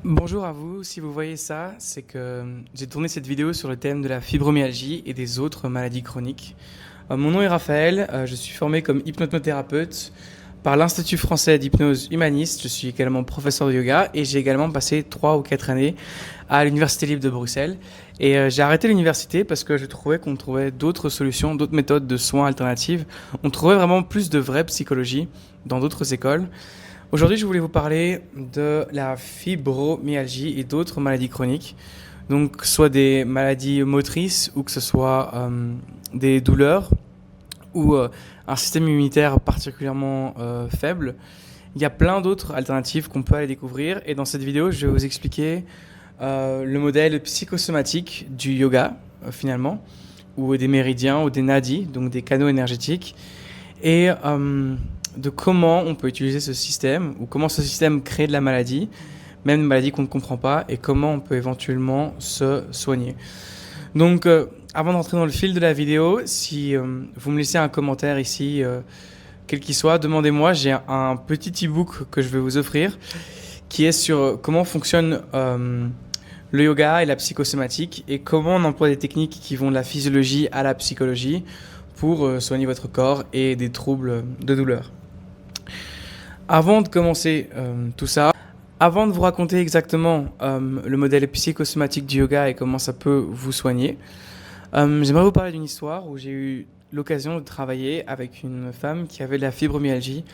Bonjour à vous, si vous voyez ça, c'est que j'ai tourné cette vidéo sur le thème de la fibromyalgie et des autres maladies chroniques. Mon nom est Raphaël, je suis formé comme hypnothérapeute par l'Institut français d'hypnose humaniste, je suis également professeur de yoga et j'ai également passé 3 ou 4 années à l'Université libre de Bruxelles. Et j'ai arrêté l'université parce que je trouvais qu'on trouvait d'autres solutions, d'autres méthodes de soins alternatives. On trouvait vraiment plus de vraie psychologie dans d'autres écoles. Aujourd'hui, je voulais vous parler de la fibromyalgie et d'autres maladies chroniques. Donc, soit des maladies motrices ou que ce soit des douleurs ou un système immunitaire particulièrement faible. Il y a plein d'autres alternatives qu'on peut aller découvrir. Et dans cette vidéo, je vais vous expliquer le modèle psychosomatique du yoga, finalement, ou des méridiens ou des nadis, donc des canaux énergétiques. Et de comment on peut utiliser ce système, ou comment ce système crée de la maladie, même une maladie qu'on ne comprend pas, et comment on peut éventuellement se soigner. Donc, avant d'entrer dans le fil de la vidéo, si vous me laissez un commentaire ici, quel qu'il soit, demandez-moi, j'ai un petit e-book que je vais vous offrir, qui est sur comment fonctionne le yoga et la psychosomatique, et comment on emploie des techniques qui vont de la physiologie à la psychologie, pour soigner votre corps et des troubles de douleur. Avant de commencer tout ça, avant de vous raconter exactement le modèle psychosomatique du yoga et comment ça peut vous soigner, j'aimerais vous parler d'une histoire où j'ai eu l'occasion de travailler avec une femme qui avait de la fibromyalgie.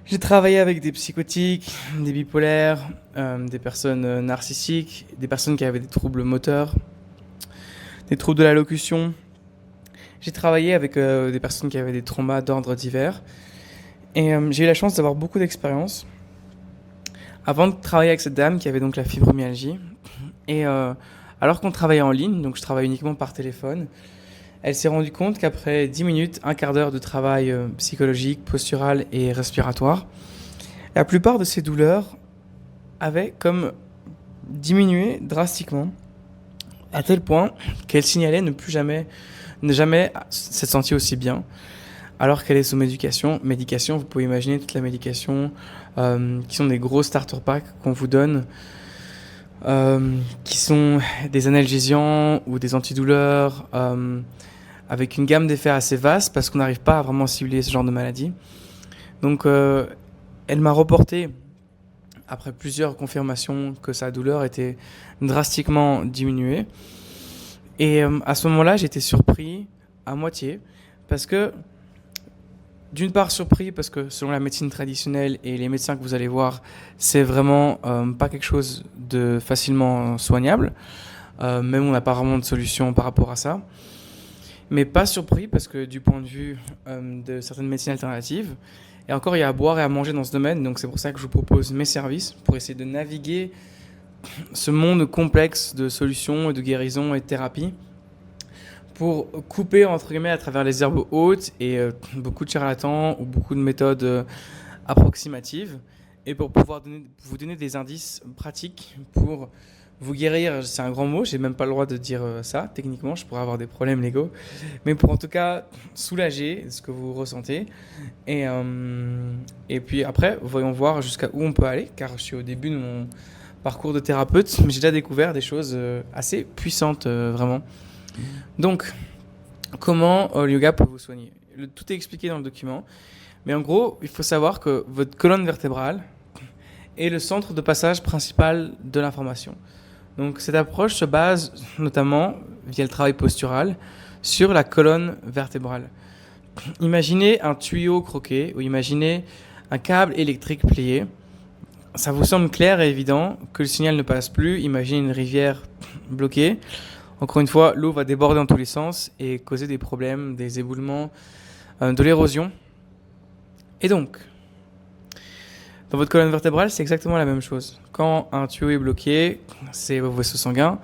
J'ai travaillé avec des psychotiques, des bipolaires, des personnes narcissiques, des personnes qui avaient des troubles moteurs, des troubles de l'allocution. J'ai travaillé avec des personnes qui avaient des traumas d'ordre divers et j'ai eu la chance d'avoir beaucoup d'expérience avant de travailler avec cette dame qui avait donc la fibromyalgie. Et alors qu'on travaillait en ligne, donc je travaille uniquement par téléphone, elle s'est rendue compte qu'après 10 minutes, un quart d'heure de travail psychologique, postural et respiratoire, la plupart de ses douleurs avaient comme diminué drastiquement, à tel point qu'elle signalait ne jamais s'être sentie aussi bien, alors qu'elle est sous médication. Médication, vous pouvez imaginer toute la médication qui sont des gros starter packs qu'on vous donne, qui sont des analgésiants ou des antidouleurs, avec une gamme d'effets assez vaste parce qu'on n'arrive pas à vraiment cibler ce genre de maladie. Donc elle m'a reporté, après plusieurs confirmations, que sa douleur était drastiquement diminuée. Et à ce moment-là, j'étais surpris à moitié parce que, d'une part surpris parce que selon la médecine traditionnelle et les médecins que vous allez voir, c'est vraiment pas quelque chose de facilement soignable. Même on n'a pas vraiment de solution par rapport à ça. Mais pas surpris parce que du point de vue de certaines médecines alternatives, et encore il y a à boire et à manger dans ce domaine, donc c'est pour ça que je vous propose mes services pour essayer de naviguer ce monde complexe de solutions et de guérison et de thérapie pour couper entre guillemets à travers les herbes hautes et beaucoup de charlatans ou beaucoup de méthodes approximatives et pour pouvoir vous donner des indices pratiques pour vous guérir. C'est un grand mot, j'ai même pas le droit de dire ça techniquement, je pourrais avoir des problèmes légaux, mais pour en tout cas soulager ce que vous ressentez et puis après voyons voir jusqu'à où on peut aller, car je suis au début de mon parcours de thérapeute, mais j'ai déjà découvert des choses assez puissantes, vraiment. Donc, comment le yoga peut vous soigner ? Tout est expliqué dans le document, mais en gros, il faut savoir que votre colonne vertébrale est le centre de passage principal de l'information. Donc, cette approche se base notamment, via le travail postural, sur la colonne vertébrale. Imaginez un tuyau croqué ou imaginez un câble électrique plié. Ça vous semble clair et évident que le signal ne passe plus. Imaginez une rivière bloquée. Encore une fois, l'eau va déborder dans tous les sens et causer des problèmes, des éboulements, de l'érosion. Et donc, dans votre colonne vertébrale, c'est exactement la même chose. Quand un tuyau est bloqué, c'est vos vaisseaux sanguins.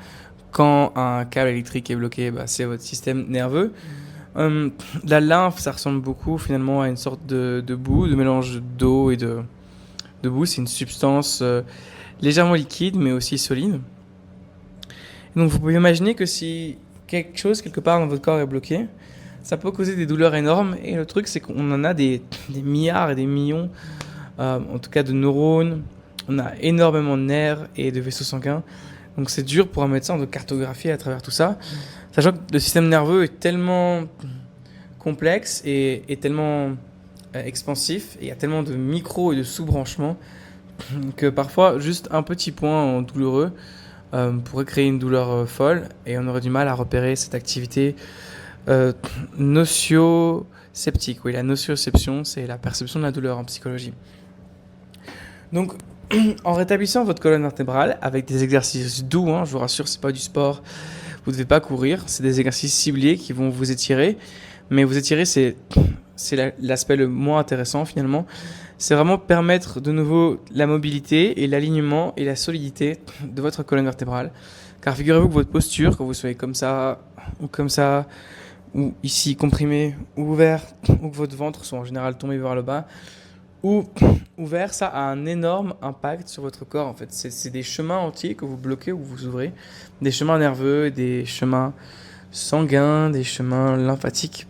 Quand un câble électrique est bloqué, c'est votre système nerveux. La lymphe, ça ressemble beaucoup finalement à une sorte de boue, de mélange d'eau et de boue. C'est une substance légèrement liquide, mais aussi solide. Donc vous pouvez imaginer que si quelque chose, quelque part dans votre corps est bloqué, ça peut causer des douleurs énormes. Et le truc, c'est qu'on en a des milliards et des millions, en tout cas de neurones, On a énormément de nerfs et de vaisseaux sanguins. Donc c'est dur pour un médecin de cartographier à travers tout ça. Sachant que le système nerveux est tellement complexe et tellement expansif, et il y a tellement de micro et de sous-branchements que parfois juste un petit point douloureux pourrait créer une douleur folle, et on aurait du mal à repérer cette activité nocioceptique. Oui, la nocioception, c'est la perception de la douleur en psychologie. Donc, en rétablissant votre colonne vertébrale avec des exercices doux, je vous rassure, c'est pas du sport, vous ne devez pas courir, c'est des exercices ciblés qui vont vous étirer, mais vous étirer, c'est l'aspect le moins intéressant finalement. C'est vraiment permettre de nouveau la mobilité et l'alignement et la solidité de votre colonne vertébrale. Car figurez-vous que votre posture, que vous soyez comme ça, ou ici comprimé, ou ouvert, ou que votre ventre soit en général tombé vers le bas, ou ouvert, ça a un énorme impact sur votre corps en fait. C'est des chemins entiers que vous bloquez ou vous ouvrez, des chemins nerveux, des chemins sanguins, des chemins lymphatiques.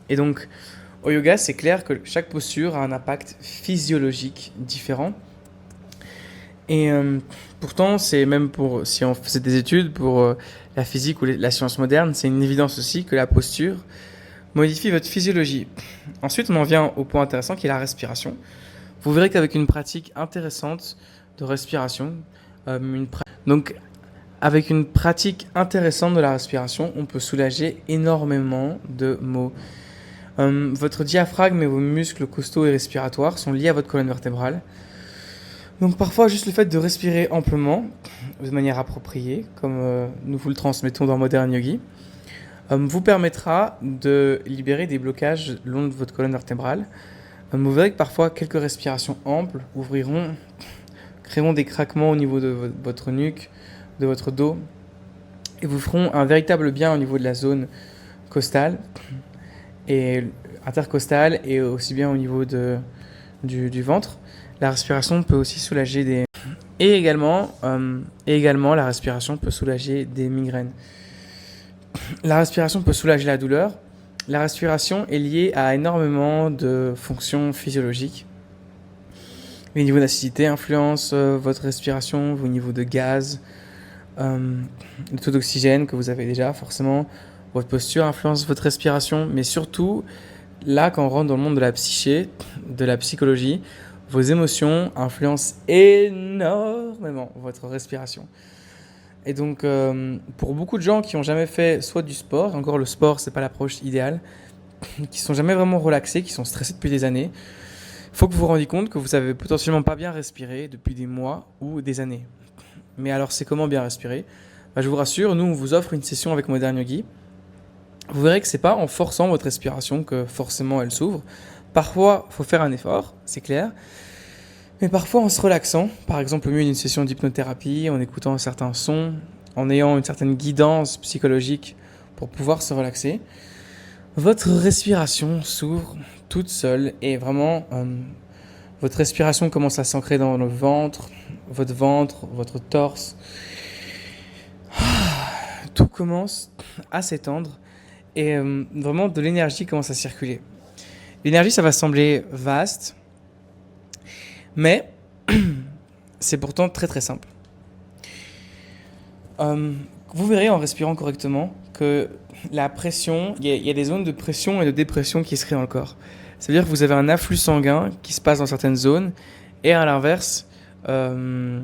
Et donc, au yoga, c'est clair que chaque posture a un impact physiologique différent. Et pourtant, c'est même pour, si on faisait des études pour la physique ou la science moderne, c'est une évidence aussi que la posture modifie votre physiologie. Ensuite, on en vient au point intéressant qui est la respiration. Vous verrez qu'avec une pratique intéressante de respiration, donc avec une pratique intéressante de la respiration, on peut soulager énormément de maux. Votre diaphragme et vos muscles costaux et respiratoires sont liés à votre colonne vertébrale. Donc parfois, juste le fait de respirer amplement, de manière appropriée, comme nous vous le transmettons dans Modern Yogi, vous permettra de libérer des blocages le long de votre colonne vertébrale. Vous verrez que parfois, quelques respirations amples créeront des craquements au niveau de votre nuque, de votre dos, et vous feront un véritable bien au niveau de la zone costale et intercostale, et aussi bien au niveau du ventre. La respiration peut aussi soulager des... Et également, la respiration peut soulager des migraines. La respiration peut soulager la douleur. La respiration est liée à énormément de fonctions physiologiques. Les niveaux d'acidité influencent votre respiration, vos niveaux de gaz, le taux d'oxygène que vous avez déjà, forcément. Votre posture influence votre respiration, mais surtout, là, quand on rentre dans le monde de la psyché, de la psychologie, vos émotions influencent énormément votre respiration. Et donc, pour beaucoup de gens qui n'ont jamais fait soit du sport, encore le sport, c'est pas l'approche idéale, qui sont jamais vraiment relaxés, qui sont stressés depuis des années, il faut que vous vous rendiez compte que vous avez potentiellement pas bien respiré depuis des mois ou des années. Mais alors, c'est comment bien respirer ? Je vous rassure, nous, on vous offre une session avec Modern Yogi. Vous verrez que c'est pas en forçant votre respiration que forcément elle s'ouvre. Parfois, il faut faire un effort, c'est clair. Mais parfois, en se relaxant, par exemple au milieu d'une session d'hypnothérapie, en écoutant un certain son, en ayant une certaine guidance psychologique pour pouvoir se relaxer, votre respiration s'ouvre toute seule et vraiment, votre respiration commence à s'ancrer dans le ventre, votre torse. Tout commence à s'étendre et vraiment de l'énergie commence à circuler. L'énergie, ça va sembler vaste, mais c'est pourtant très très simple. Vous verrez en respirant correctement que la pression, il y a des zones de pression et de dépression qui se créent dans le corps. Ça veut dire que vous avez un afflux sanguin qui se passe dans certaines zones et à l'inverse, un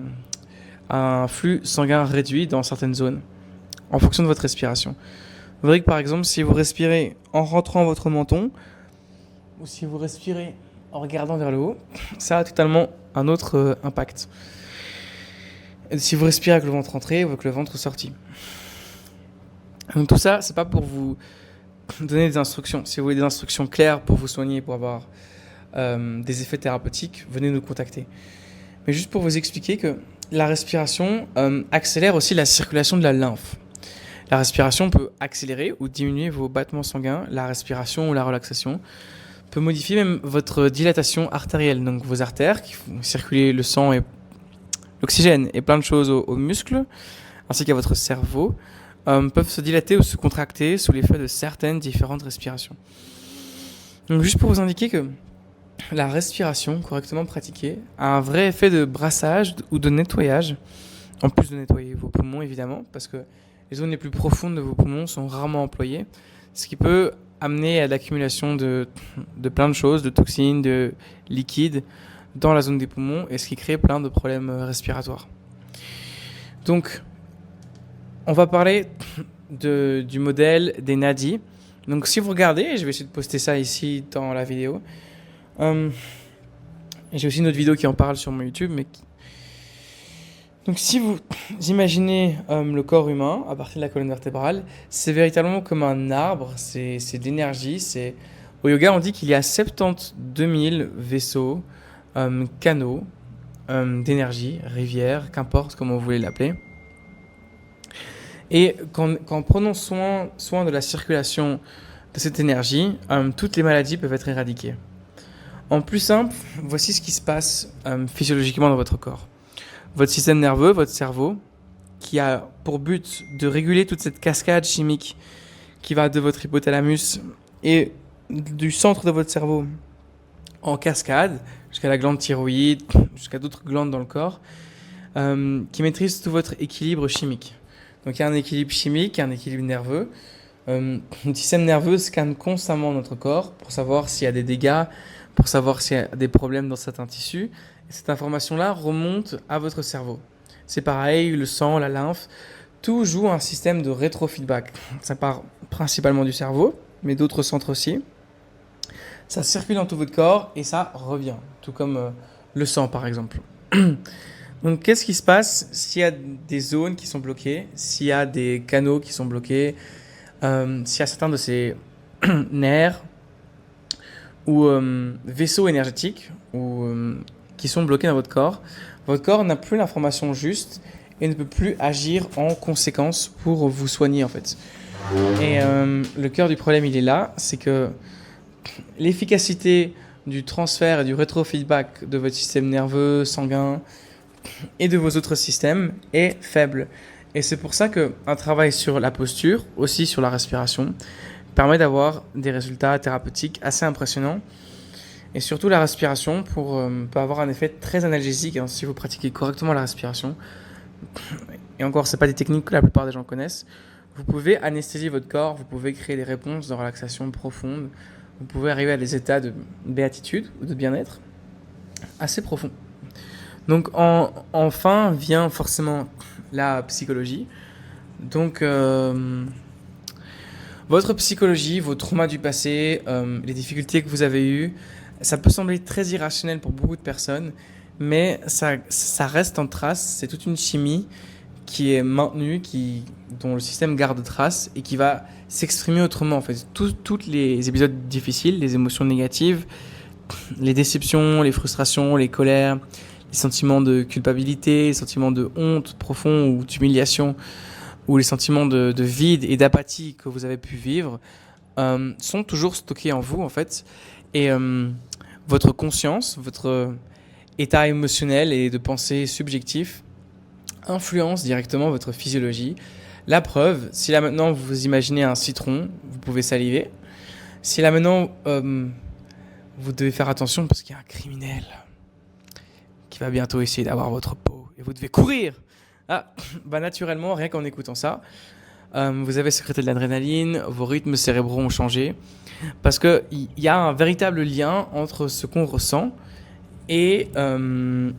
flux sanguin réduit dans certaines zones en fonction de votre respiration. Vous verrez que par exemple, si vous respirez en rentrant votre menton ou si vous respirez en regardant vers le haut, ça a totalement un autre impact. Et si vous respirez avec le ventre rentré ou avec le ventre sorti. Donc tout ça, c'est pas pour vous donner des instructions. Si vous voulez des instructions claires pour vous soigner, pour avoir des effets thérapeutiques, venez nous contacter. Mais juste pour vous expliquer que la respiration accélère aussi la circulation de la lymphe. La respiration peut accélérer ou diminuer vos battements sanguins. La respiration ou la relaxation peut modifier même votre dilatation artérielle, donc vos artères qui font circuler le sang et l'oxygène et plein de choses aux muscles, ainsi qu'à votre cerveau, peuvent se dilater ou se contracter sous l'effet de certaines différentes respirations. Donc juste pour vous indiquer que la respiration correctement pratiquée a un vrai effet de brassage ou de nettoyage, en plus de nettoyer vos poumons évidemment, parce que les zones les plus profondes de vos poumons sont rarement employées, ce qui peut amener à l'accumulation de plein de choses, de toxines, de liquides dans la zone des poumons, et ce qui crée plein de problèmes respiratoires. Donc, on va parler du modèle des nadis. Donc, si vous regardez, je vais essayer de poster ça ici dans la vidéo. J'ai aussi une autre vidéo qui en parle sur mon YouTube. Donc, si vous imaginez le corps humain à partir de la colonne vertébrale, c'est véritablement comme un arbre, c'est de l'énergie. Au yoga, on dit qu'il y a 72 000 vaisseaux, canaux d'énergie, rivières, qu'importe comment vous voulez l'appeler. Et quand prenons soin de la circulation de cette énergie, toutes les maladies peuvent être éradiquées. En plus simple, voici ce qui se passe physiologiquement dans votre corps. Votre système nerveux, votre cerveau, qui a pour but de réguler toute cette cascade chimique qui va de votre hypothalamus et du centre de votre cerveau en cascade, jusqu'à la glande thyroïde, jusqu'à d'autres glandes dans le corps, qui maîtrise tout votre équilibre chimique. Donc il y a un équilibre chimique, un équilibre nerveux. Le système nerveux scanne constamment notre corps pour savoir s'il y a des dégâts, pour savoir s'il y a des problèmes dans certains tissus. Et cette information-là remonte à votre cerveau. C'est pareil, le sang, la lymphe, tout joue un système de rétrofeedback. Ça part principalement du cerveau, mais d'autres centres aussi. Ça circule dans tout votre corps et ça revient, tout comme le sang par exemple. Donc qu'est-ce qui se passe s'il y a des zones qui sont bloquées, s'il y a des canaux qui sont bloqués, s'il y a certains de ces nerfs ou vaisseaux énergétiques qui sont bloqués dans votre corps n'a plus l'information juste et ne peut plus agir en conséquence pour vous soigner en fait. Et le cœur du problème il est là, c'est que l'efficacité du transfert et du rétrofeedback de votre système nerveux, sanguin et de vos autres systèmes est faible. Et c'est pour ça qu'un travail sur la posture, aussi sur la respiration, permet d'avoir des résultats thérapeutiques assez impressionnants. Et surtout la respiration peut avoir un effet très analgésique si vous pratiquez correctement la respiration. Et encore, ce n'est pas des techniques que la plupart des gens connaissent. Vous pouvez anesthésier votre corps, vous pouvez créer des réponses de relaxation profonde, vous pouvez arriver à des états de béatitude ou de bien-être assez profonds. Donc enfin vient forcément la psychologie. Donc votre psychologie, vos traumas du passé, les difficultés que vous avez eues, ça peut sembler très irrationnel pour beaucoup de personnes, mais ça reste en trace. C'est toute une chimie qui est maintenue, dont le système garde trace et qui va s'exprimer autrement. En fait, tous les épisodes difficiles, les émotions négatives, les déceptions, les frustrations, les colères, les sentiments de culpabilité, les sentiments de honte profond ou d'humiliation, ou les sentiments de vide et d'apathie que vous avez pu vivre, sont toujours stockés en vous en fait. Et votre conscience, votre état émotionnel et de pensée subjectif influence directement votre physiologie. La preuve, si là maintenant vous imaginez un citron, vous pouvez saliver. Si là maintenant vous devez faire attention parce qu'il y a un criminel qui va bientôt essayer d'avoir votre peau et vous devez courir. Naturellement, rien qu'en écoutant ça, vous avez sécrété de l'adrénaline, vos rythmes cérébraux ont changé parce qu'il y a un véritable lien entre ce qu'on ressent et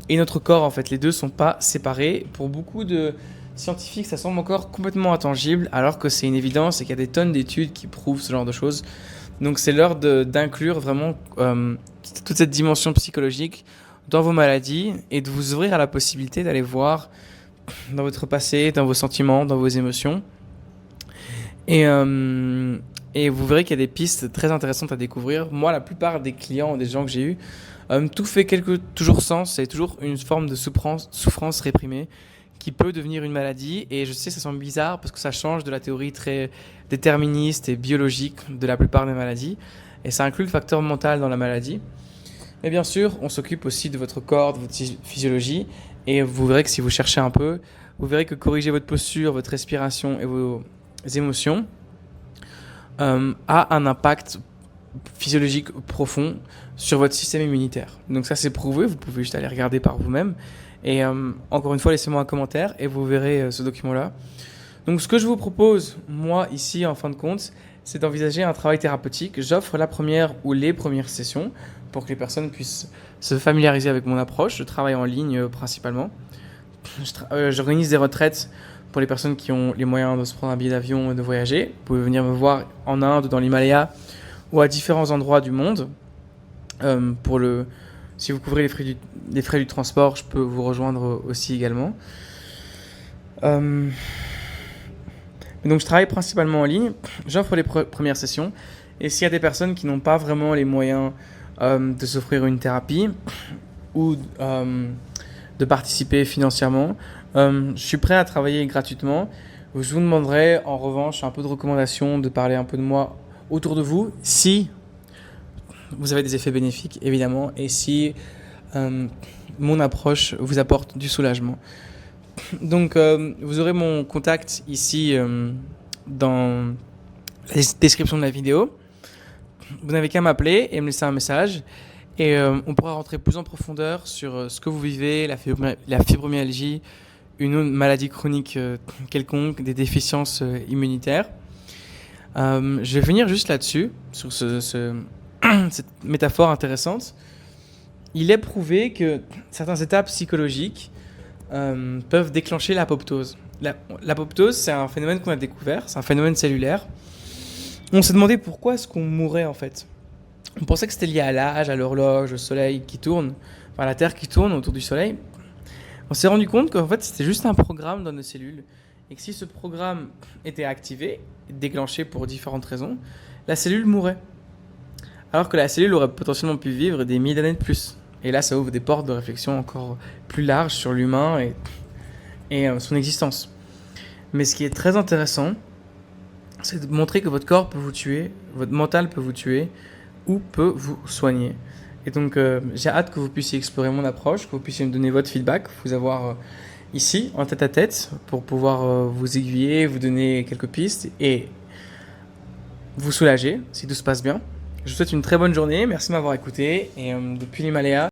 notre corps en fait. Les deux ne sont pas séparés. Pour beaucoup de scientifiques, ça semble encore complètement intangible alors que c'est une évidence et qu'il y a des tonnes d'études qui prouvent ce genre de choses. Donc c'est l'heure d'inclure vraiment toute cette dimension psychologique dans vos maladies et de vous ouvrir à la possibilité d'aller voir dans votre passé, dans vos sentiments, dans vos émotions. Et vous verrez qu'il y a des pistes très intéressantes à découvrir. Moi, la plupart des clients, des gens que j'ai eus, tout fait toujours sens. C'est toujours une forme de souffrance réprimée qui peut devenir une maladie. Et je sais, ça semble bizarre parce que ça change de la théorie très déterministe et biologique de la plupart des maladies. Et ça inclut le facteur mental dans la maladie. Mais bien sûr, on s'occupe aussi de votre corps, de votre physiologie. Et vous verrez que si vous cherchez un peu, vous verrez que corriger votre posture, votre respiration et vos émotions a un impact physiologique profond sur votre système immunitaire. Donc ça c'est prouvé, vous pouvez juste aller regarder par vous-même. Et encore une fois, laissez-moi un commentaire et vous verrez ce document-là. Donc ce que je vous propose, moi ici en fin de compte, c'est d'envisager un travail thérapeutique. J'offre la première ou les premières sessions pour que les personnes puissent se familiariser avec mon approche. Je travaille en ligne principalement. J'organise des retraites pour les personnes qui ont les moyens de se prendre un billet d'avion et de voyager. Vous pouvez venir me voir en Inde, dans l'Himalaya ou à différents endroits du monde. Si vous couvrez les frais du transport, je peux vous rejoindre aussi également. Donc je travaille principalement en ligne, j'offre les premières sessions, et s'il y a des personnes qui n'ont pas vraiment les moyens de s'offrir une thérapie ou de participer financièrement, je suis prêt à travailler gratuitement. Je vous demanderai en revanche un peu de recommandations, de parler un peu de moi autour de vous, si vous avez des effets bénéfiques évidemment, et si mon approche vous apporte du soulagement. Donc vous aurez mon contact ici dans la description de la vidéo. Vous n'avez qu'à m'appeler et me laisser un message et on pourra rentrer plus en profondeur sur ce que vous vivez, la fibromyalgie, une maladie chronique quelconque, des déficiences immunitaires. Je vais venir juste là-dessus, sur cette métaphore intéressante. Il est prouvé que certains états psychologiques peuvent déclencher l'apoptose. L'apoptose, c'est un phénomène qu'on a découvert, c'est un phénomène cellulaire. On s'est demandé pourquoi est-ce qu'on mourait en fait. On pensait que c'était lié à l'âge, à l'horloge, au soleil qui tourne, enfin la Terre qui tourne autour du soleil. On s'est rendu compte qu'en fait c'était juste un programme dans nos cellules et que si ce programme était activé, déclenché pour différentes raisons, la cellule mourrait. Alors que la cellule aurait potentiellement pu vivre des milliers d'années de plus. Et là, ça ouvre des portes de réflexion encore plus larges sur l'humain et son existence. Mais ce qui est très intéressant, c'est de montrer que votre corps peut vous tuer, votre mental peut vous tuer ou peut vous soigner. Et donc, j'ai hâte que vous puissiez explorer mon approche, que vous puissiez me donner votre feedback, vous avoir ici, en tête-à-tête, pour pouvoir vous aiguiller, vous donner quelques pistes et vous soulager si tout se passe bien. Je vous souhaite une très bonne journée, merci de m'avoir écouté et depuis l'Himalaya.